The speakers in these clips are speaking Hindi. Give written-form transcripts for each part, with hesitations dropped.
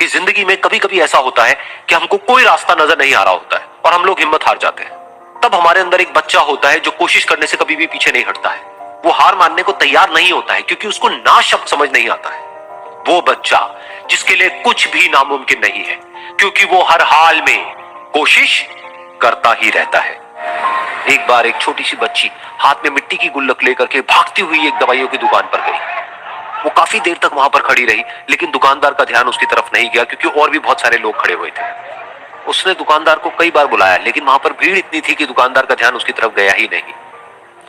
कि जिंदगी में कभी कभी ऐसा होता है कि हमको कोई रास्ता नजर नहीं आ रहा होता है और हम लोग हिम्मत हार जाते हैं। तब हमारे अंदर एक बच्चा होता है जो कोशिश करने से कभी भी पीछे नहीं हटता है। वो हार मानने को तैयार नहीं होता है क्योंकि उसको ना शब्द समझ नहीं आता है। वो बच्चा जिसके लिए कुछ भी नामुमकिन नहीं है, क्योंकि वो हर हाल में कोशिश करता ही रहता है। एक बार एक छोटी सी बच्ची हाथ में मिट्टी की गुल्लक लेकर के भागती हुई एक दवाइयों की दुकान पर गई। वो काफी देर तक वहां पर खड़ी रही, लेकिन दुकानदार का ध्यान उसकी तरफ नहीं गया क्योंकि और भी बहुत सारे लोग खड़े हुए थे। उसने दुकानदार को कई बार बुलाया, लेकिन वहां पर भीड़ इतनी थी कि दुकानदार का ध्यान उसकी तरफ गया ही नहीं।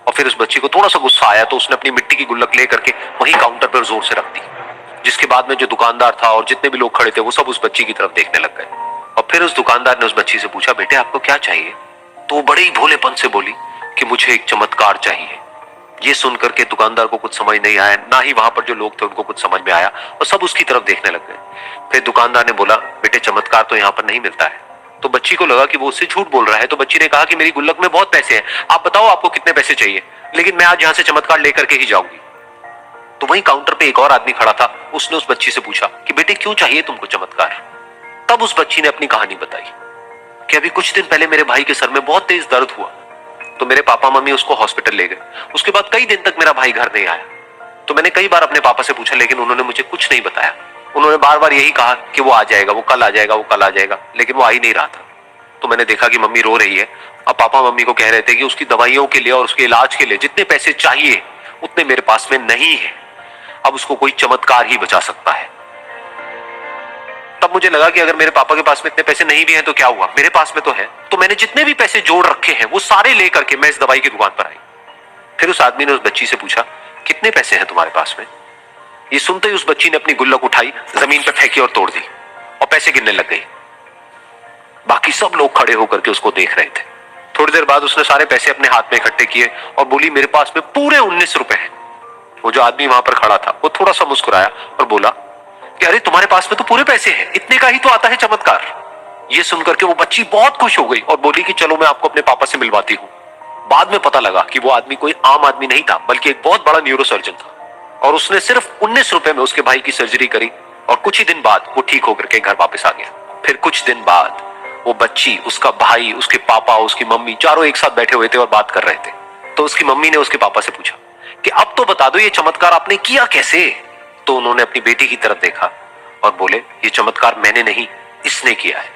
और फिर उस बच्ची को थोड़ा सा गुस्सा आया तो उसने अपनी मिट्टी की गुल्लक लेकर के वहीं काउंटर पर जोर से रख दी, जिसके बाद में जो दुकानदार था और जितने भी लोग खड़े थे वो सब उस बच्ची की तरफ देखने लग गए। और फिर उस दुकानदार ने उस बच्ची से पूछा, बेटे आपको क्या चाहिए? तो वो बड़े ही भोलेपन से बोली कि मुझे एक चमत्कार चाहिए। ये सुनकर के दुकानदार को कुछ समझ नहीं आया, ना ही वहां पर जो लोग थे उनको कुछ समझ में आया और सब उसकी तरफ देखने लग गए। फिर दुकानदार ने बोला, बेटे चमत्कार तो यहाँ पर नहीं मिलता है। तो बच्ची को लगा कि वो उससे झूठ बोल रहा है, तो बच्ची ने कहा कि मेरी गुल्लक में बहुत पैसे हैं, आप बताओ आपको कितने पैसे चाहिए, लेकिन मैं आज यहाँ से चमत्कार लेकर के ही जाऊंगी। तो वहीं काउंटर पे एक और आदमी खड़ा था, उसने उस बच्ची से पूछा कि बेटे क्यों चाहिए तुमको चमत्कार? तब उस बच्ची ने अपनी कहानी बताई कि अभी कुछ दिन पहले मेरे भाई के सर में बहुत तेज दर्द हुआ, तो मेरे पापा मम्मी उसको हॉस्पिटल ले गए। उसके बाद कई दिन तक मेरा भाई घर नहीं आया। तो मैंने कई बार अपने पापा से पूछा, लेकिन उन्होंने मुझे कुछ नहीं बताया। उन्होंने बार बार यही कहा कि वो आ जाएगा, वो कल आ जाएगा, वो कल आ जाएगा, लेकिन वो आ ही नहीं रहा था। तो मैंने देखा कि मम्मी रो रही है। अब पापा मम्मी को कह रहे थे कि उसकी दवाइयों के लिए और उसके इलाज के लिए जितने पैसे चाहिए उतने मेरे पास में नहीं है, अब उसको कोई चमत्कार ही बचा सकता है। तब मुझे लगा कि अगर मेरे पापा के पास में इतने पैसे नहीं भी हैं तो क्या हुआ, मेरे पास में तो है। तो मैंने जितने भी पैसे जोड़ रखे हैं वो सारे लेकर के मैं इस दवाई की दुकान पर आई। फिर उस आदमी ने उस बच्ची से पूछा, कितने पैसे हैं तुम्हारे पास में? ये सुनते ही उस बच्ची ने अपनी गुल्लक उठाई, जमीन पर फेंकी और तोड़ दी और पैसे गिनने लग गई। बाकी सब लोग खड़े होकर के उसको देख रहे थे। थोड़ी देर बाद उसने सारे पैसे अपने हाथ में इकट्ठे किए और बोली, मेरे पास में पूरे 19 रुपए हैं। वो जो आदमी वहां पर खड़ा था वो थोड़ा सा मुस्कुराया और बोला कि अरे तुम्हारे पास में तो पूरे पैसे हैं, इतने का ही तो आता है चमत्कार। ये सुनकर के वो बच्ची बहुत खुश हो गई और बोली कि चलो मैं आपको अपने पापा से मिलवाती हूँ। बाद में पता लगा कि वो आदमी कोई आम आदमी नहीं था, बल्कि एक बहुत बड़ा न्यूरोसर्जन था और उसने सिर्फ 19 रुपए में उसके भाई की सर्जरी करी और कुछ ही दिन बाद वो ठीक होकर के घर वापस आ गया। फिर कुछ दिन बाद वो बच्ची, उसका भाई, उसके पापा, उसकी मम्मी चारों एक साथ बैठे हुए थे और बात कर रहे थे। तो उसकी मम्मी ने उसके पापा से पूछा कि अब तो बता दो ये चमत्कार आपने किया कैसे? तो उन्होंने अपनी बेटी की तरफ देखा और बोले, ये चमत्कार मैंने नहीं, इसने किया है।